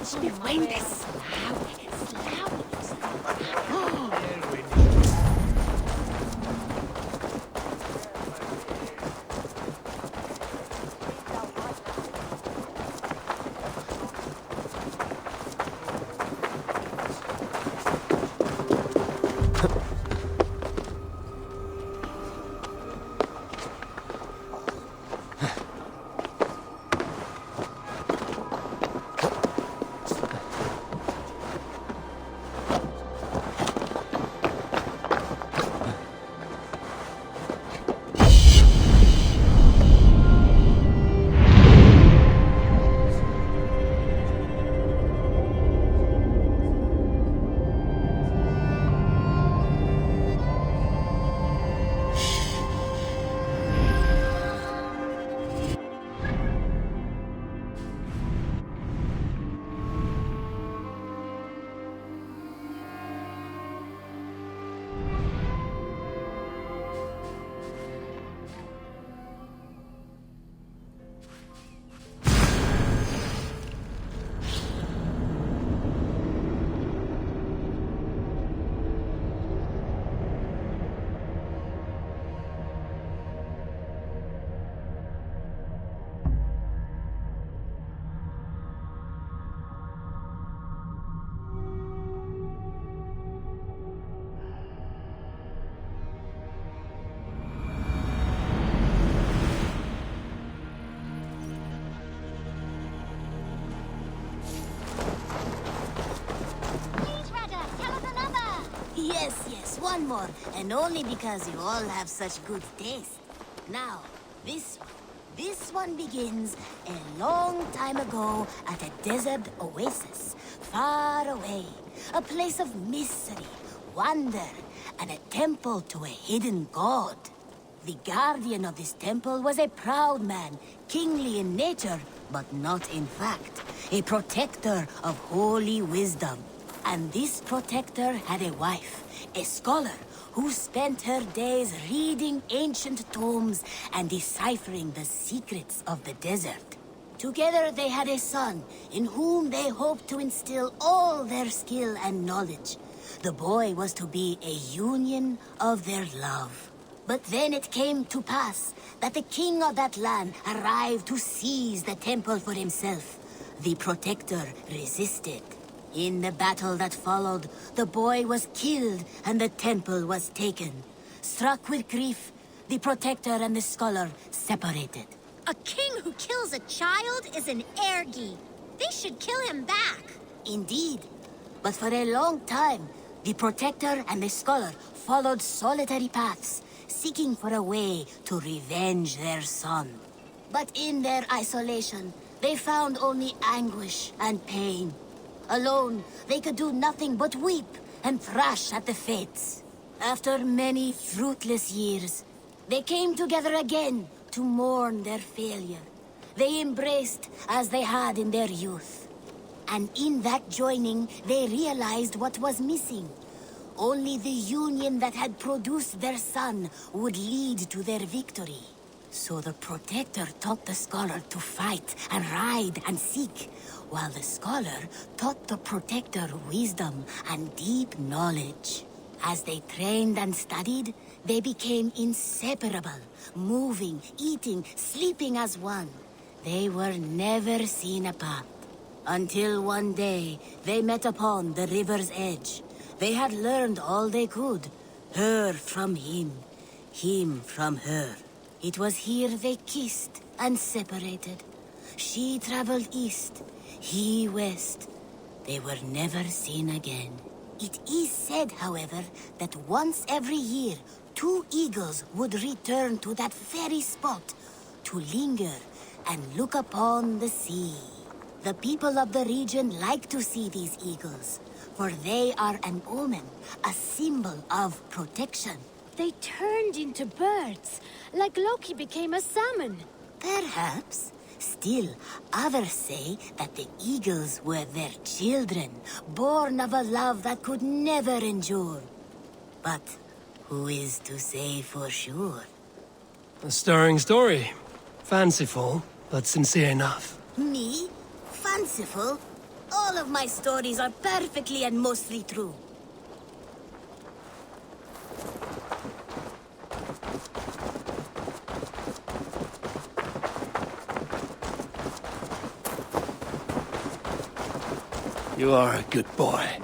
Wind is slowly. Yes, one more, and only because you all have such good taste. Now, this one begins a long time ago at a desert oasis, far away. A place of mystery, wonder, and a temple to a hidden god. The guardian of this temple was a proud man, kingly in nature, but not in fact. A protector of holy wisdom. And this protector had a wife, a scholar, who spent her days reading ancient tomes and deciphering the secrets of the desert. Together they had a son, in whom they hoped to instill all their skill and knowledge. The boy was to be a union of their love. But then it came to pass that the king of that land arrived to seize the temple for himself. The protector resisted. In the battle that followed, the boy was killed and the temple was taken. Struck with grief, the protector and the scholar separated. A king who kills a child is an ergi. They should kill him back. Indeed. But for a long time, the protector and the scholar followed solitary paths, seeking for a way to revenge their son. But in their isolation, they found only anguish and pain. Alone, they could do nothing but weep and thrash at the fates. After many fruitless years, they came together again to mourn their failure. They embraced as they had in their youth. And in that joining, they realized what was missing. Only the union that had produced their son would lead to their victory. So the protector taught the scholar to fight and ride and seek, while the scholar taught the protector wisdom and deep knowledge. As they trained and studied, they became inseparable, moving, eating, sleeping as one. They were never seen apart. Until one day, they met upon the river's edge. They had learned all they could, her from him from her. It was here they kissed and separated. She traveled east, he west. They were never seen again. It is said, however, that once every year, 2 eagles would return to that very spot to linger and look upon the sea. The people of the region like to see these eagles, for they are an omen, a symbol of protection. They turned into birds, like Loki became a salmon. Perhaps. Still, others say that the eagles were their children, born of a love that could never endure. But who is to say for sure? A stirring story. Fanciful, but sincere enough. Me? Fanciful? All of my stories are perfectly and mostly true. You are a good boy.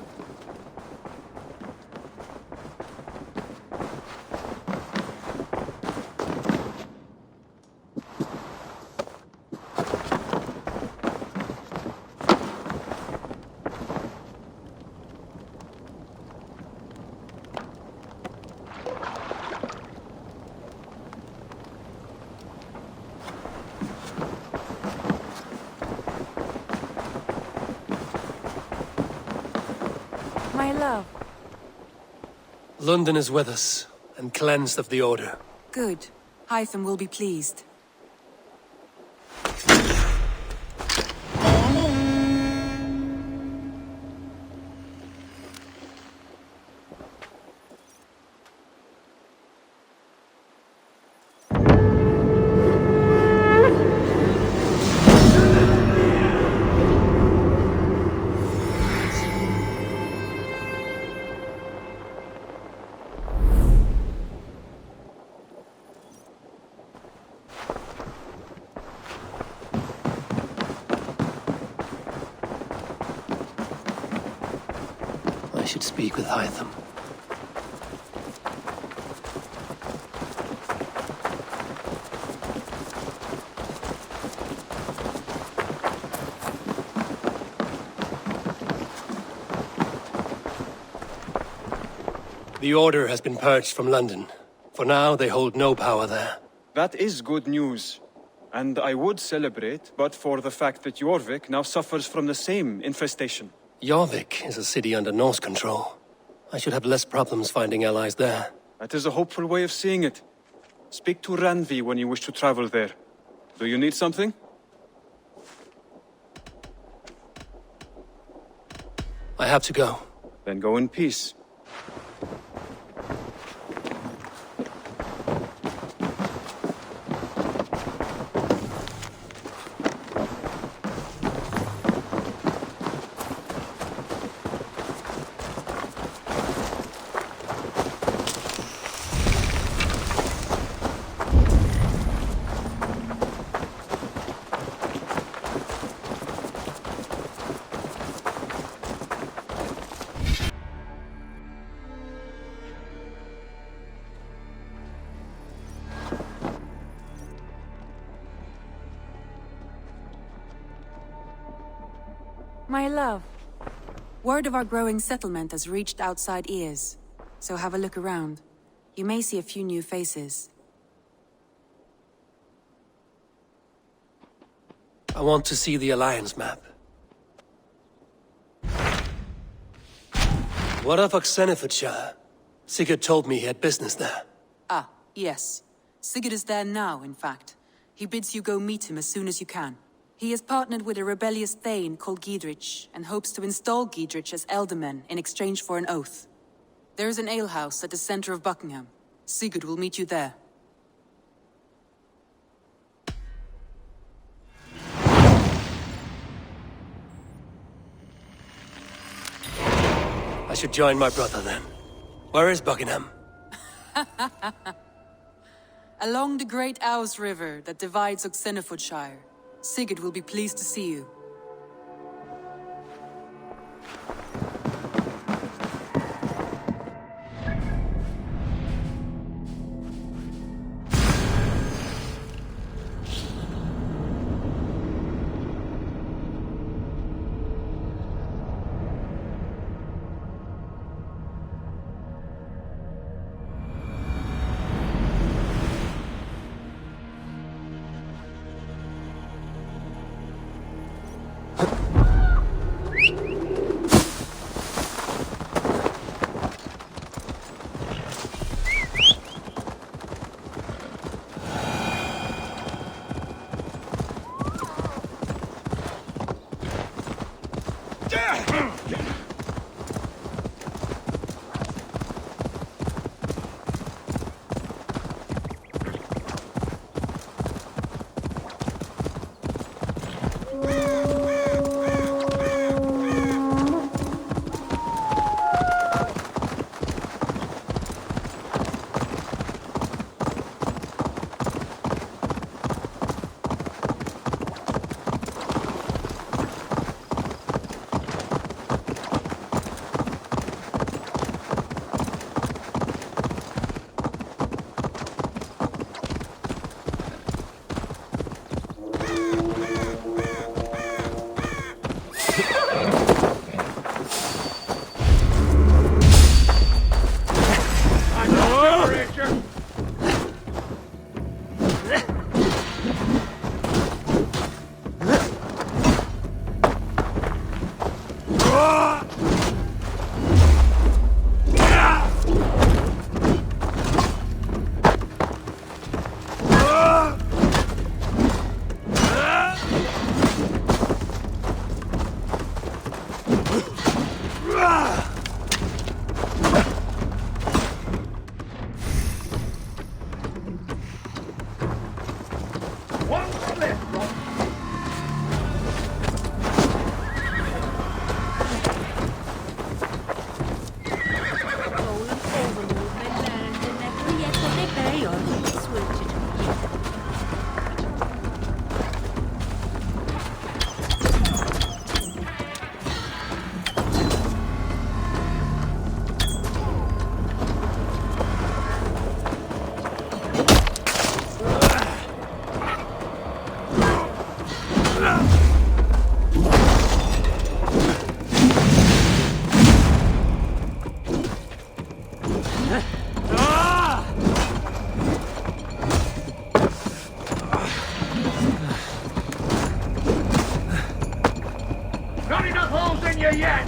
My love. Lunden is with us, and cleansed of the Order. Good. Hytham will be pleased. I should speak with Hytham. The Order has been purged from London. For now, they hold no power there. That is good news. And I would celebrate, but for the fact that Jorvik now suffers from the same infestation. Jorvik is a city under Norse control. I should have less problems finding allies there. That is a hopeful way of seeing it. Speak to Randvi when you wish to travel there. Do you need something? I have to go. Then go in peace. My love. Word of our growing settlement has reached outside ears. So have a look around. You may see a few new faces. I want to see the Alliance map. What of Oxenfordshire? Sigurd told me he had business there. Ah, yes. Sigurd is there now, in fact. He bids you go meet him as soon as you can. He has partnered with a rebellious Thane called Giedrich, and hopes to install Giedrich as Elderman in exchange for an oath. There is an alehouse at the center of Buckingham. Sigurd will meet you there. I should join my brother then. Where is Buckingham? Along the great Ouse River that divides Oxenfordshire. Sigurd will be pleased to see you. you yet!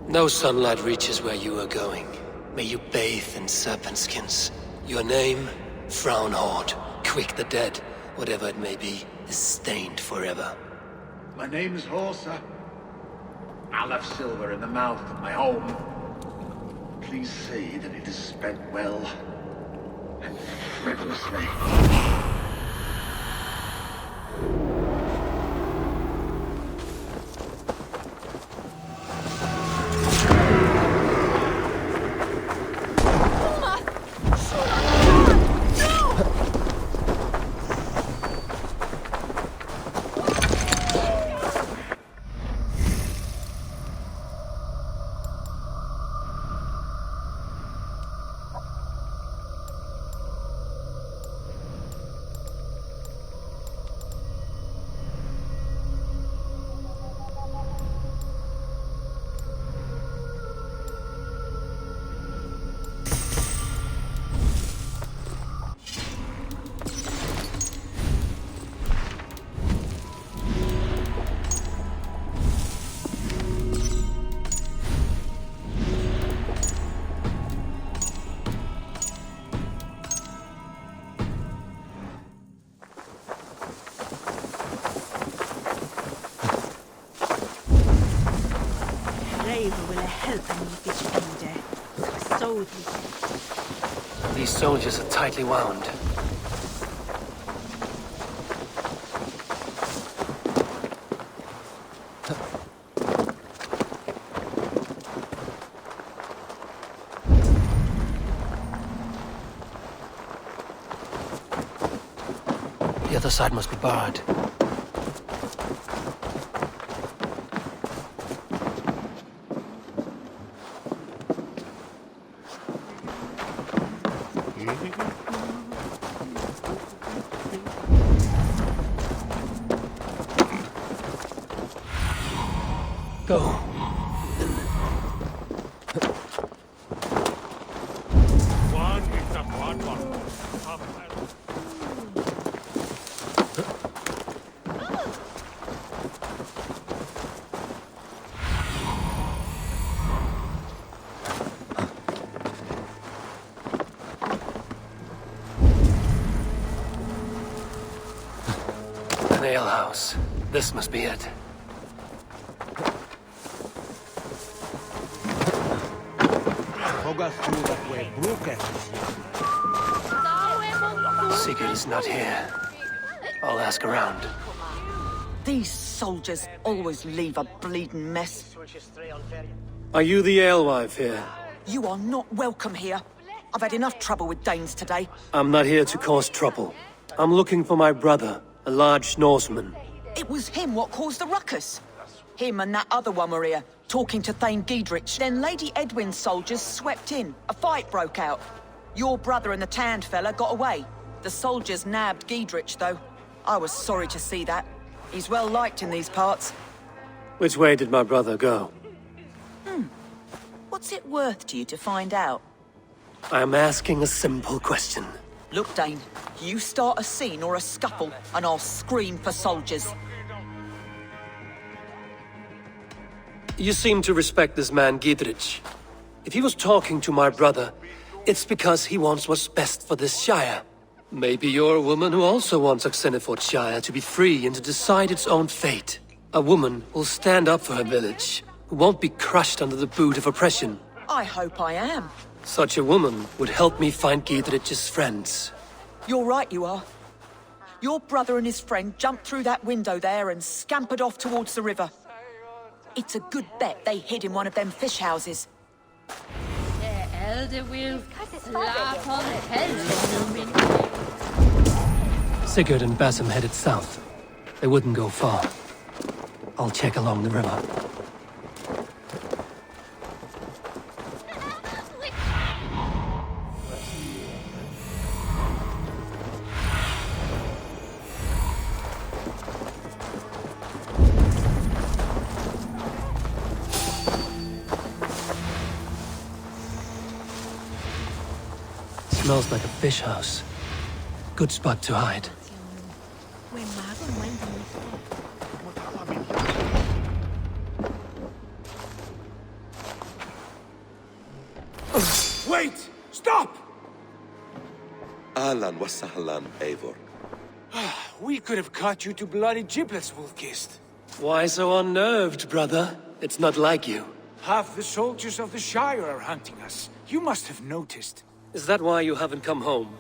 No sunlight reaches where you are going. May you bathe in serpent skins. Your name, Frown Horde. Quick the dead, whatever it may be, is stained forever. My name's Horsa. I'll have silver in the mouth of my home. Please say that it is spent well and frivolously. Eivor will help me this winter. So These soldiers are tightly wound. The other side must be barred. Go. An alehouse. This must be it. Sigurd is not here. I'll ask around. These soldiers always leave a bleeding mess. Are you the alewife here? You are not welcome here. I've had enough trouble with Danes today. I'm not here to cause trouble. I'm looking for my brother, a large Norseman. It was him what caused the ruckus. Him and that other one were here, talking to Thane Giedrich. Then Lady Edwin's soldiers swept in. A fight broke out. Your brother and the tanned fella got away. The soldiers nabbed Giedrich, though. I was sorry to see that. He's well liked in these parts. Which way did my brother go? What's it worth to you to find out? I'm asking a simple question. Look, Dane, you start a scene or a scuffle, and I'll scream for soldiers. You seem to respect this man, Giedrich. If he was talking to my brother, it's because he wants what's best for this Shire. Maybe you're a woman who also wants Oxenford Shire to be free and to decide its own fate. A woman who'll stand up for her village, who won't be crushed under the boot of oppression. I hope I am. Such a woman would help me find Giedrich's friends. You're right, you are. Your brother and his friend jumped through that window there and scampered off towards the river. It's a good bet they hid in one of them fish houses. The elder will slap on heads. Sigurd and Basim headed south. They wouldn't go far. I'll check along the river. smells like a fish house. Good spot to hide. Wait! Stop! Ahlan wa sahlan, Eivor. We could have cut you to bloody giblets, Wolf-Kissed. Why so unnerved, brother? It's not like you. Half the soldiers of the Shire are hunting us. You must have noticed. Is that why you haven't come home?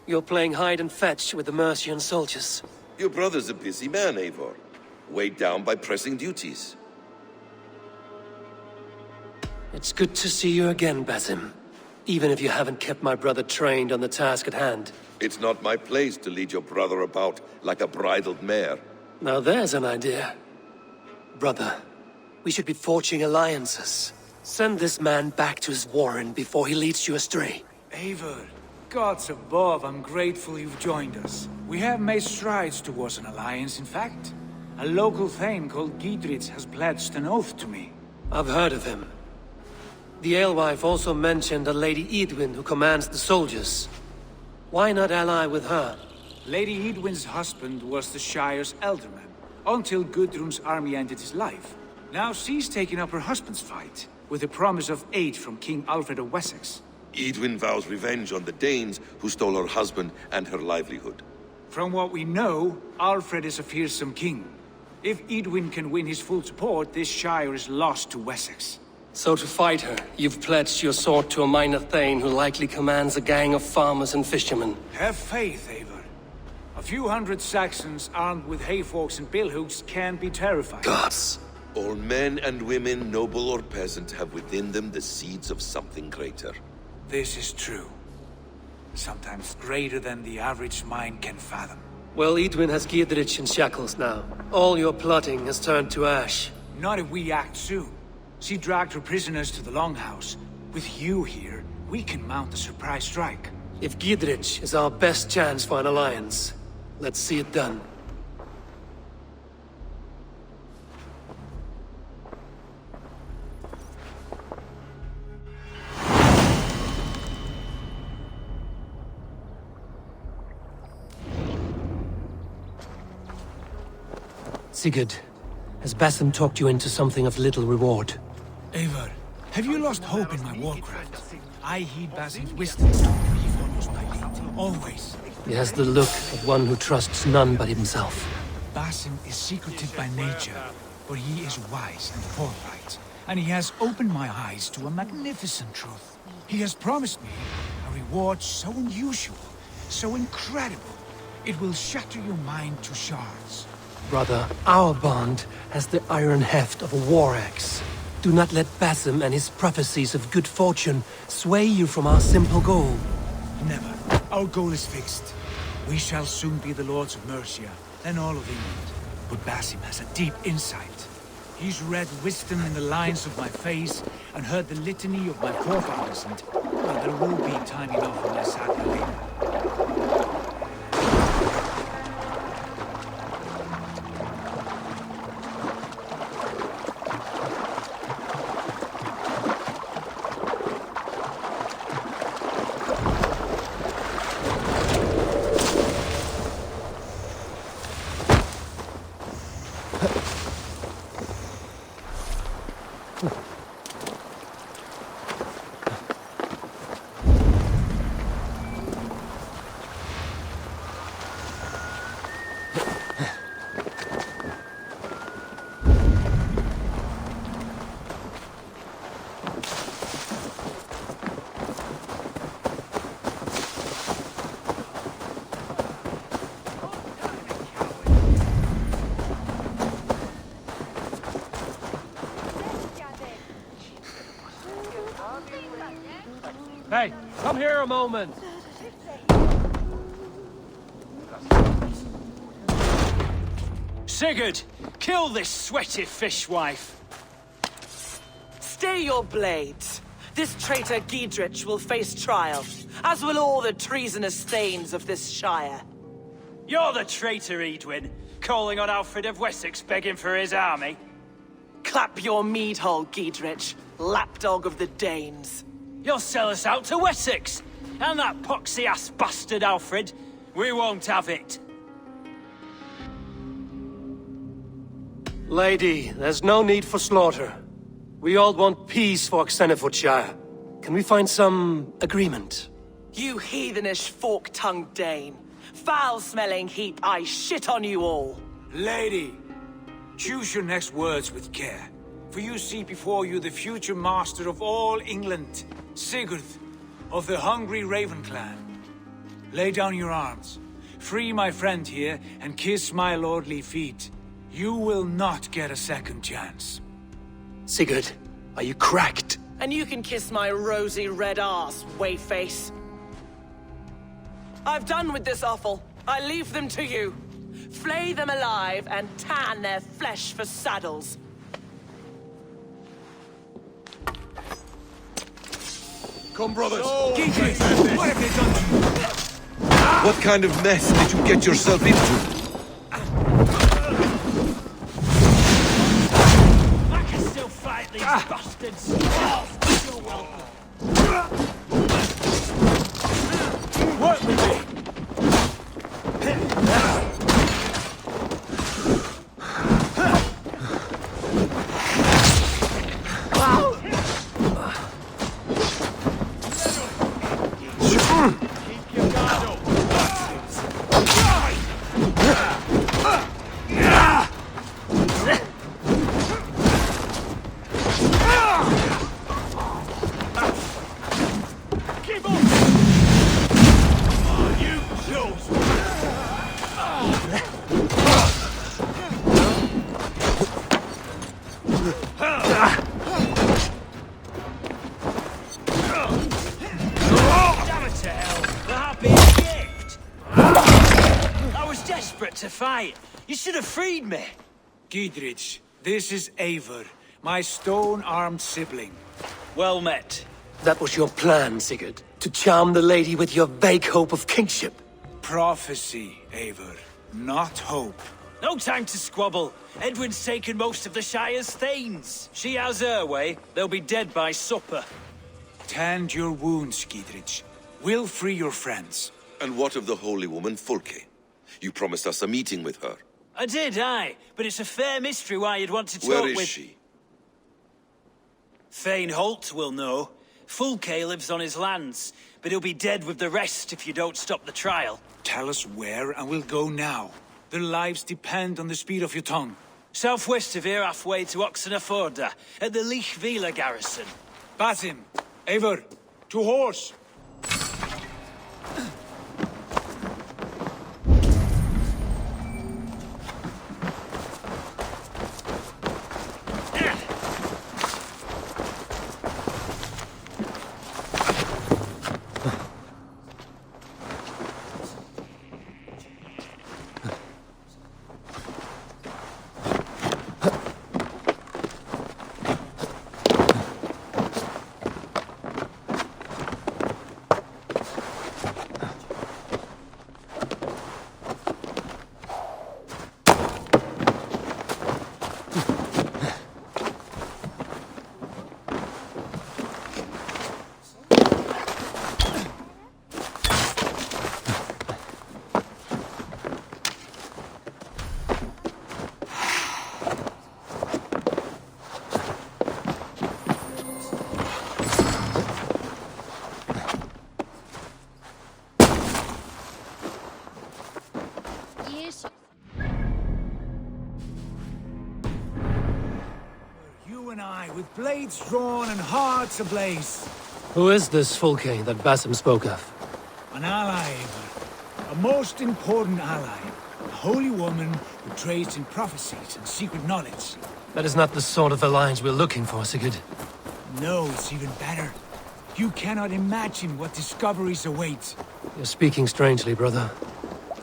You're playing hide and fetch with the Mercian soldiers. Your brother's a busy man, Eivor. Weighed down by pressing duties. It's good to see you again, Basim. Even if you haven't kept my brother trained on the task at hand. It's not my place to lead your brother about like a bridled mare. Now there's an idea. Brother, we should be forging alliances. Send this man back to his warren before he leads you astray. Eivor, gods above, I'm grateful you've joined us. We have made strides towards an alliance, in fact. A local thane called Giedrich has pledged an oath to me. I've heard of him. The alewife also mentioned a Lady Eidwin who commands the soldiers. Why not ally with her? Lady Eidwin's husband was the Shire's elderman, until Gudrun's army ended his life. Now she's taken up her husband's fight, with the promise of aid from King Alfred of Wessex. Eidwin vows revenge on the Danes who stole her husband and her livelihood. From what we know, Alfred is a fearsome king. If Eidwin can win his full support, this Shire is lost to Wessex. So to fight her, you've pledged your sword to a minor thane who likely commands a gang of farmers and fishermen. Have faith, Eivor. A few hundred Saxons armed with hayforks and billhooks can be terrifying. Gods! All men and women, noble or peasant, have within them the seeds of something greater. This is true. Sometimes greater than the average mind can fathom. Well, Eidwin has Giedrich in shackles now. All your plotting has turned to ash. Not if we act soon. She dragged her prisoners to the Longhouse. With you here, we can mount a surprise strike. If Giedrich is our best chance for an alliance, let's see it done. Sigurd, has Basim talked you into something of little reward? Eivor, have you lost hope in my warcraft? I heed Basim's wisdom to grieve almost my lead. Always. He has the look of one who trusts none but himself. Basim is secretive by nature, but he is wise and forthright. And he has opened my eyes to a magnificent truth. He has promised me a reward so unusual, so incredible, it will shatter your mind to shards. Brother, our bond has the iron heft of a war axe. Do not let Basim and his prophecies of good fortune sway you from our simple goal. Never. Our goal is fixed. We shall soon be the lords of Mercia, and all of England. But Basim has a deep insight. He's read wisdom in the lines of my face, and heard the litany of my forefathers, and well, there will be time enough when I sat later. Hey, come here a moment! Sigurd, kill this sweaty fishwife! Stay your blades. This traitor Giedrich will face trial, as will all the treasonous thanes of this shire. You're the traitor, Eidwin, calling on Alfred of Wessex begging for his army. Clap your mead hole, Giedrich, lapdog of the Danes. You'll sell us out to Wessex! And that poxy-ass bastard Alfred. We won't have it. Lady, there's no need for slaughter. We all want peace for Xenofordshire. Can we find some agreement? You heathenish fork-tongued Dane. Foul-smelling heap, I shit on you all. Lady, choose your next words with care. For you see before you the future master of all England, Sigurd, of the hungry Raven clan. Lay down your arms. Free my friend here and kiss my lordly feet. You will not get a second chance. Sigurd, are you cracked? And you can kiss my rosy red arse, wayface. I've done with this offal. I leave them to you. Flay them alive and tan their flesh for saddles. Come, brothers. What have they done to you? What kind of mess did you get yourself into? I can still fight these bastards. You're welcome. Work with me. To fight. You should have freed me. Giedrich, this is Eivor, my stone-armed sibling. Well met. That was your plan, Sigurd. To charm the lady with your vague hope of kingship. Prophecy, Eivor, not hope. No time to squabble. Edwin's taken most of the Shire's thanes. She has her way. They'll be dead by supper. Tend your wounds, Giedrich. We'll free your friends. And what of the holy woman Fulke? You promised us a meeting with her. I did, aye. But it's a fair mystery why you'd want to talk Where with... is she? Thane Holt will know. Fulke lives on his lands, but he'll be dead with the rest if you don't stop the trial. Tell us where, and we'll go now. Their lives depend on the speed of your tongue. Southwest of here, halfway to Oxenaforda, at the Lichvila garrison. Basim, Eivor, to horse! You and I, with blades drawn and hearts ablaze. Who is this Fulke that Basim spoke of? An ally, Eivor. A most important ally. A holy woman who trades in prophecies and secret knowledge. That is not the sort of alliance we're looking for, Sigurd. No, it's even better. You cannot imagine what discoveries await. You're speaking strangely, brother.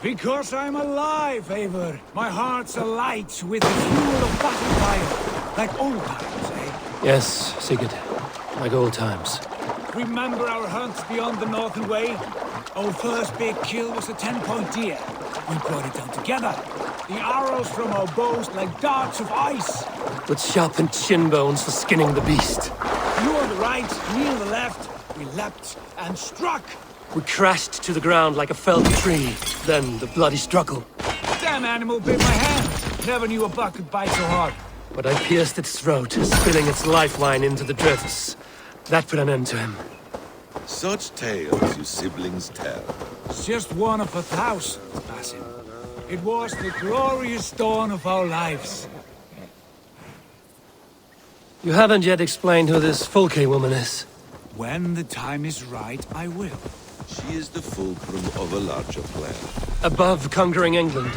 Because I'm alive, Eivor. My heart's alight with the fuel of battle fire. Like old times, eh? Yes, Sigurd. Like old times. Remember our hunts beyond the Northern Way? Our first big kill was a 10-point deer. We brought it down together. The arrows from our bows like darts of ice. With sharpened shin bones for skinning the beast. You on the right, me on the left. We leapt and struck. We crashed to the ground like a felled tree. Then the bloody struggle. Damn animal bit my hand. Never knew a buck could bite so hard. But I pierced its throat, spilling its lifeline into the drifts. That put an end to him. Such tales you siblings tell. It's just one of 1,000, Basim. It was the glorious dawn of our lives. You haven't yet explained who this Fulke woman is. When the time is right, I will. She is the fulcrum of a larger plan. Above conquering England,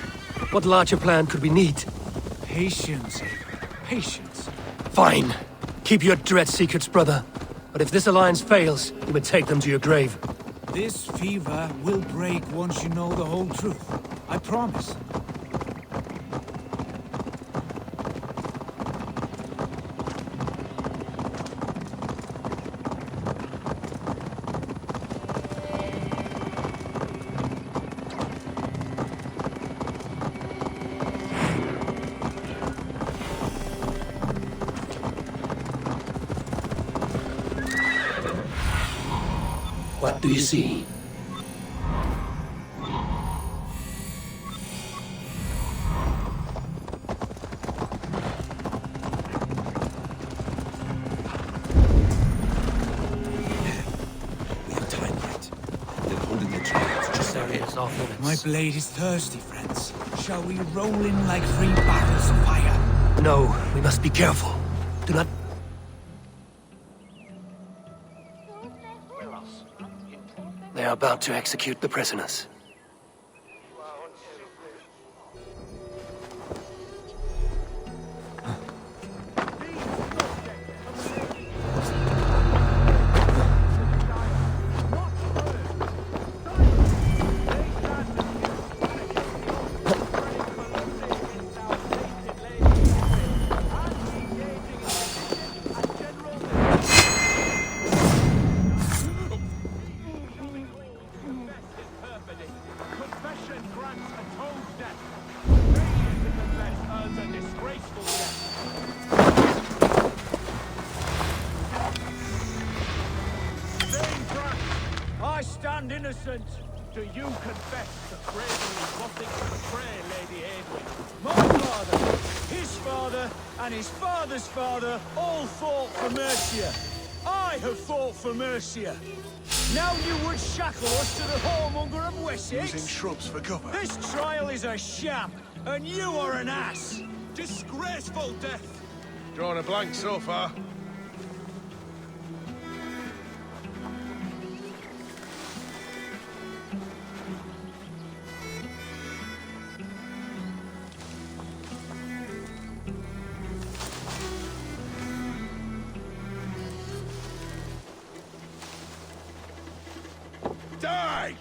what larger plan could we need? Patience, Eivor. Patience. Fine. Keep your dread secrets, brother. But if this alliance fails, you may take them to your grave. This fever will break once you know the whole truth. I promise. What do you see? My blade is thirsty, friends. Shall we roll in like 3 barrels of fire? No, we must be careful. Do not... They are about to execute the prisoners. I stand innocent. Do you confess to bravely plotting to betray Lady Eivor? My father, his father, and his father's father all fought for Mercia. I have fought for Mercia. Now you would shackle us to the whoremonger of Wessex? Using shrubs for cover. This trial is a sham, and you are an ass. Disgraceful death. Drawn a blank so far. Die!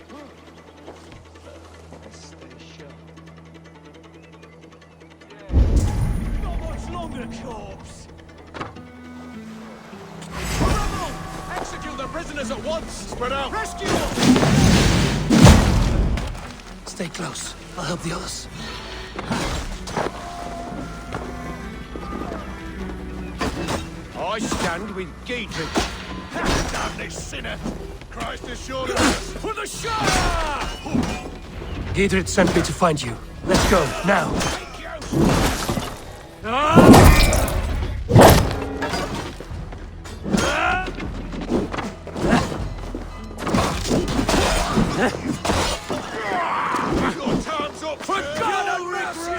Not much longer, corpse. Execute the prisoners at once! Spread out! Rescue them! Stay close. I'll help the others. I stand with Giedrich. Damn this sinner! Christ is sure of us! For the Shire! Giedrich sent me to find you. Let's go, now. Your time's up! For God and mercy!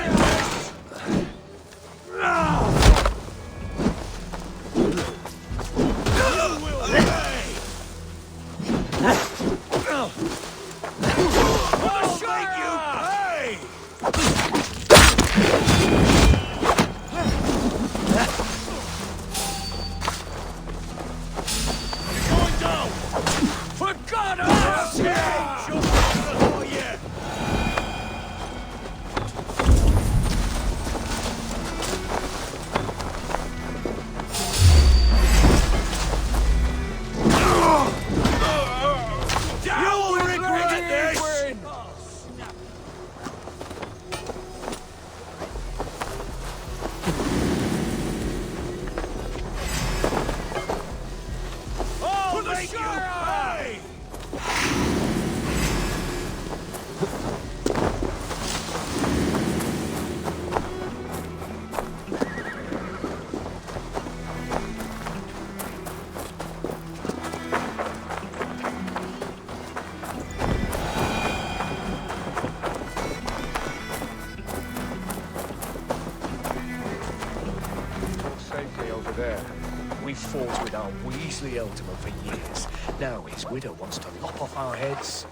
fought with our Weasley Ealdorman for years. Now his widow wants to lop off our heads.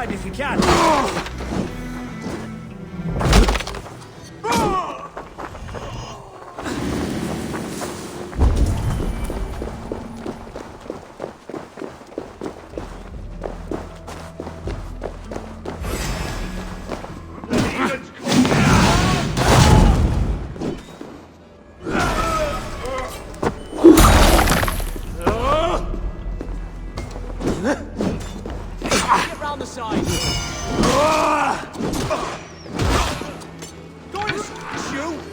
If you can. you!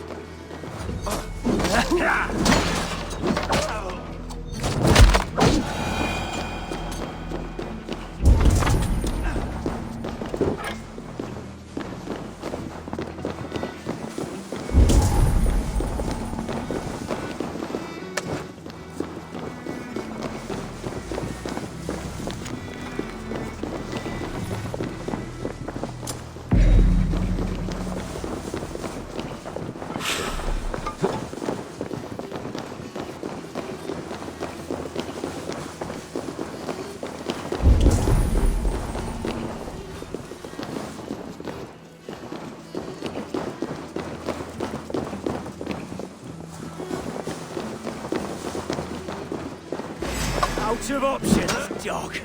Out of options, dog.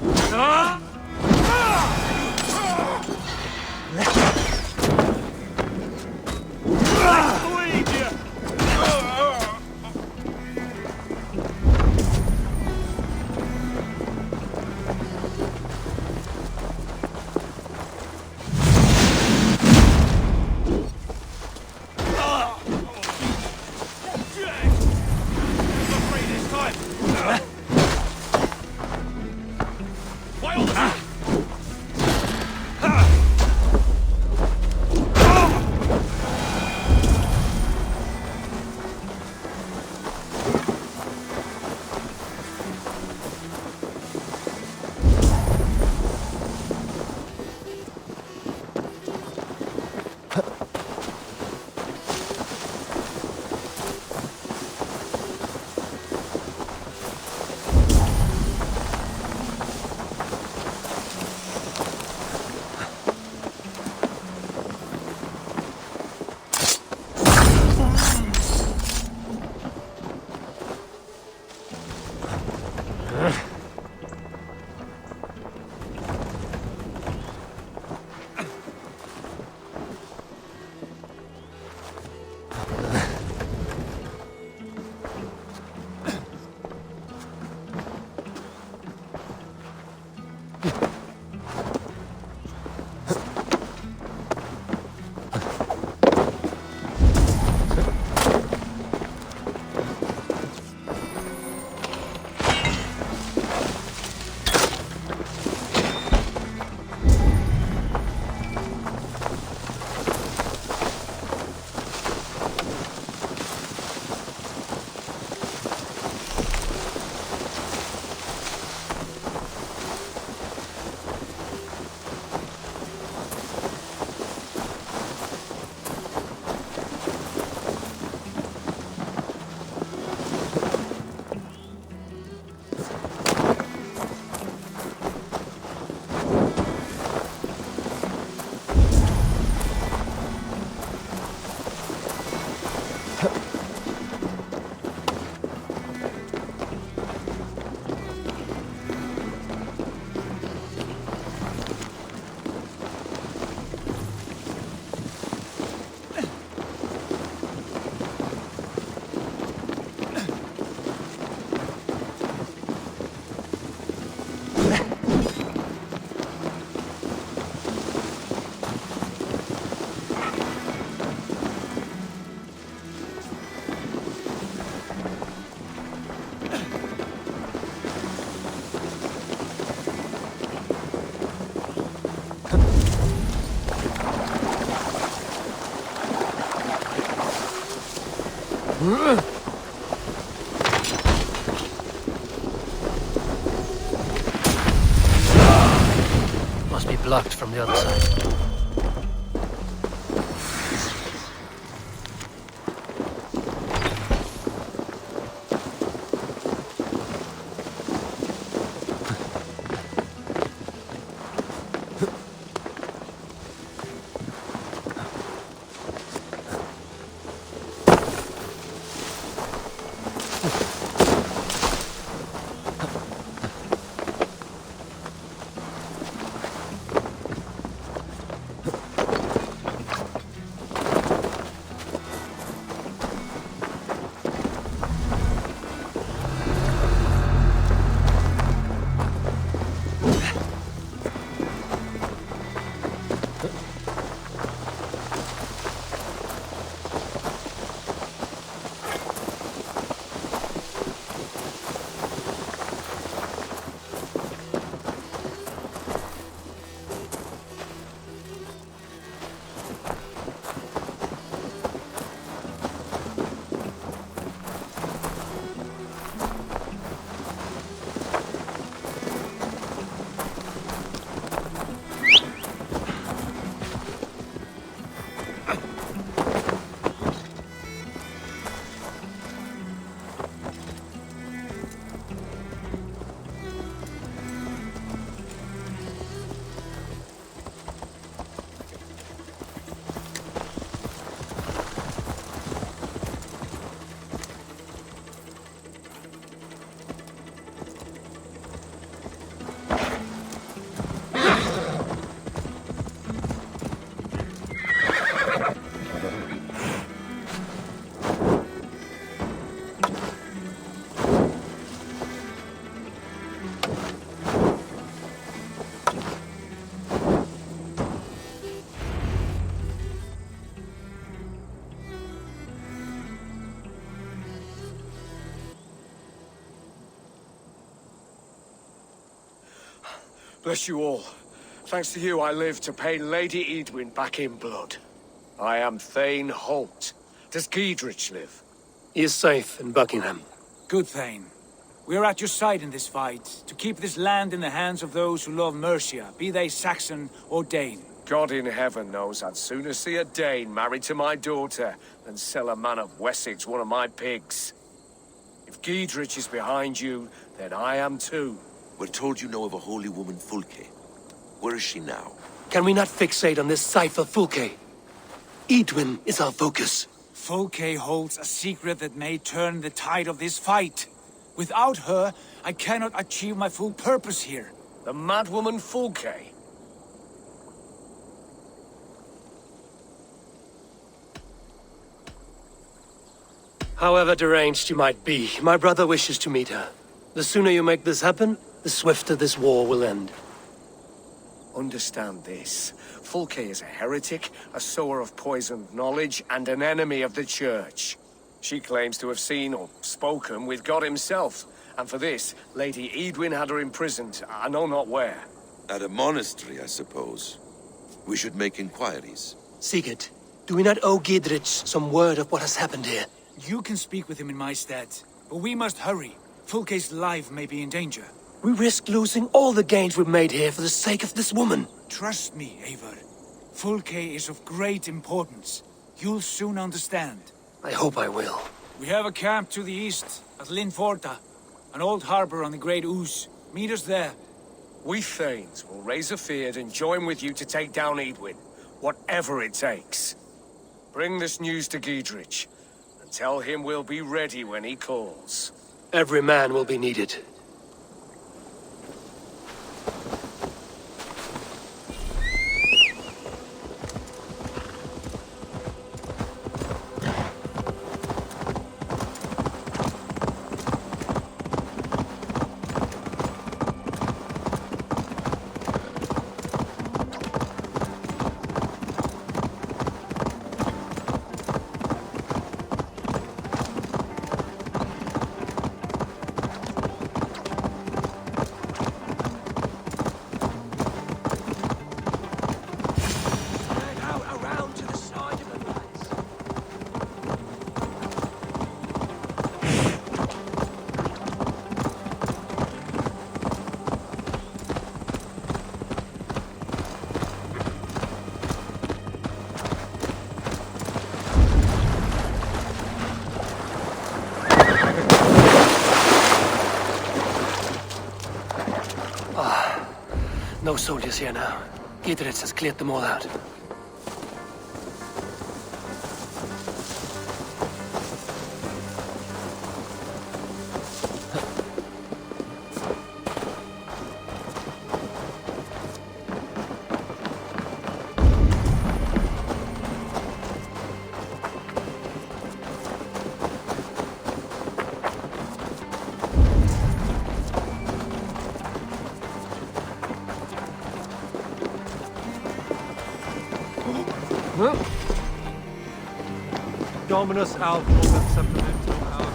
Must be blocked from the other side. Bless you all. Thanks to you, I live to pay Lady Edwin back in blood. I am Thane Holt. Does Giedrich live? He is safe in Buckingham. Good, Thane. We are at your side in this fight, to keep this land in the hands of those who love Mercia, be they Saxon or Dane. God in heaven knows I'd sooner see a Dane married to my daughter than sell a man of Wessex one of my pigs. If Giedrich is behind you, then I am too. We're told you know of a holy woman, Fulke. Where is she now? Can we not fixate on this cipher, Fulke? Edwin is our focus. Fulke holds a secret that may turn the tide of this fight. Without her, I cannot achieve my full purpose here. The madwoman Fulke? However deranged you might be, my brother wishes to meet her. The sooner you make this happen, the swifter this war will end. Understand this. Fulke is a heretic, a sower of poisoned knowledge, and an enemy of the Church. She claims to have seen or spoken with God himself, and for this, Lady Edwin had her imprisoned, I know not where. At a monastery, I suppose. We should make inquiries. Sigurd, do we not owe Giedrich some word of what has happened here? You can speak with him in my stead, but we must hurry. Fulke's life may be in danger. We risk losing all the gains we've made here for the sake of this woman. Trust me, Eivor. Fulke is of great importance. You'll soon understand. I hope I will. We have a camp to the east, at Linforta. An old harbor on the Great Ouse. Meet us there. We Thanes will raise a feard and join with you to take down Edwin, whatever it takes. Bring this news to Giedrich, and tell him we'll be ready when he calls. Every man will be needed. No soldiers here now. Giedrich has cleared them all out. Dominus Albanes supplementum our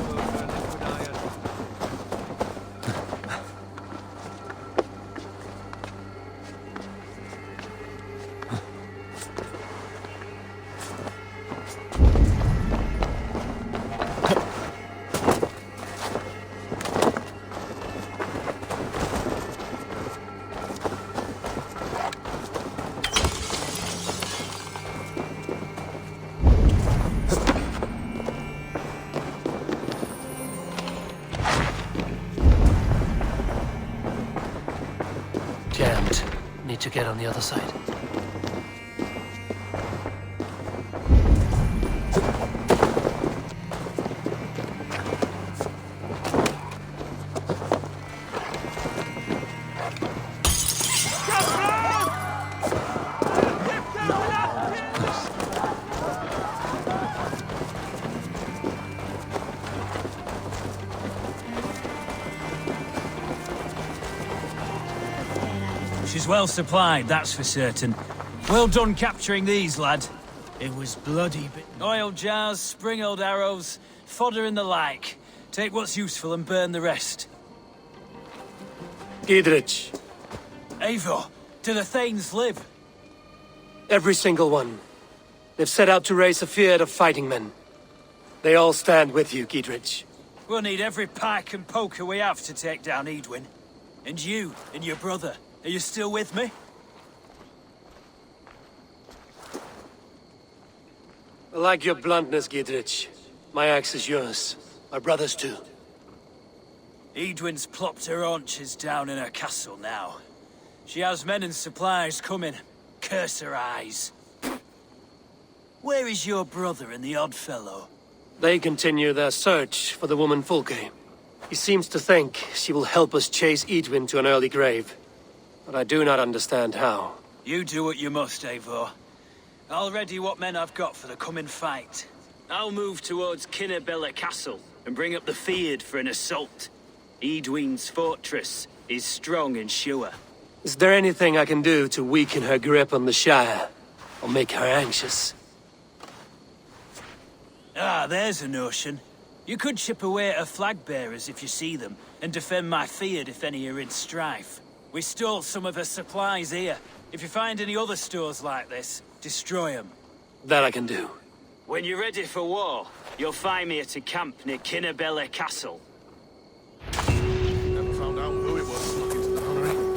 Jammed. Need to get on the other side. She's well supplied, that's for certain. Well done capturing these, lad. It was bloody, but oil jars, spring-oiled arrows, fodder and the like. Take what's useful and burn the rest. Giedrich, Eivor, do the Thanes live? Every single one. They've set out to raise a fear of fighting men. They all stand with you, Giedrich. We'll need every pike and poker we have to take down Eadwyn. And you, and your brother, are you still with me? I like your bluntness, Giedrich. My axe is yours. My brother's too. Eadwyn's plopped her haunches down in her castle now. She has men and supplies coming. Curse her eyes. Where is your brother and the odd fellow? They continue their search for the woman Fulke. He seems to think she will help us chase Eadwyn to an early grave. But I do not understand how. You do what you must, Eivor. I'll ready what men I've got for the coming fight. I'll move towards Kinnabella Castle and bring up the Fyrd for an assault. Eadwyn's fortress is strong and sure. Is there anything I can do to weaken her grip on the Shire? Or make her anxious? Ah, there's a notion. You could chip away at her flag bearers if you see them, and defend my Fyrd if any are in strife. We stole some of her supplies here. If you find any other stores like this, destroy them. That I can do. When you're ready for war, you'll find me at a camp near Kinnabella Castle. Never found out who it was snuck into the nunnery.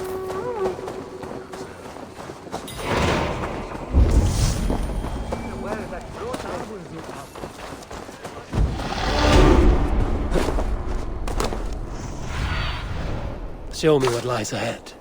Show me what lies ahead.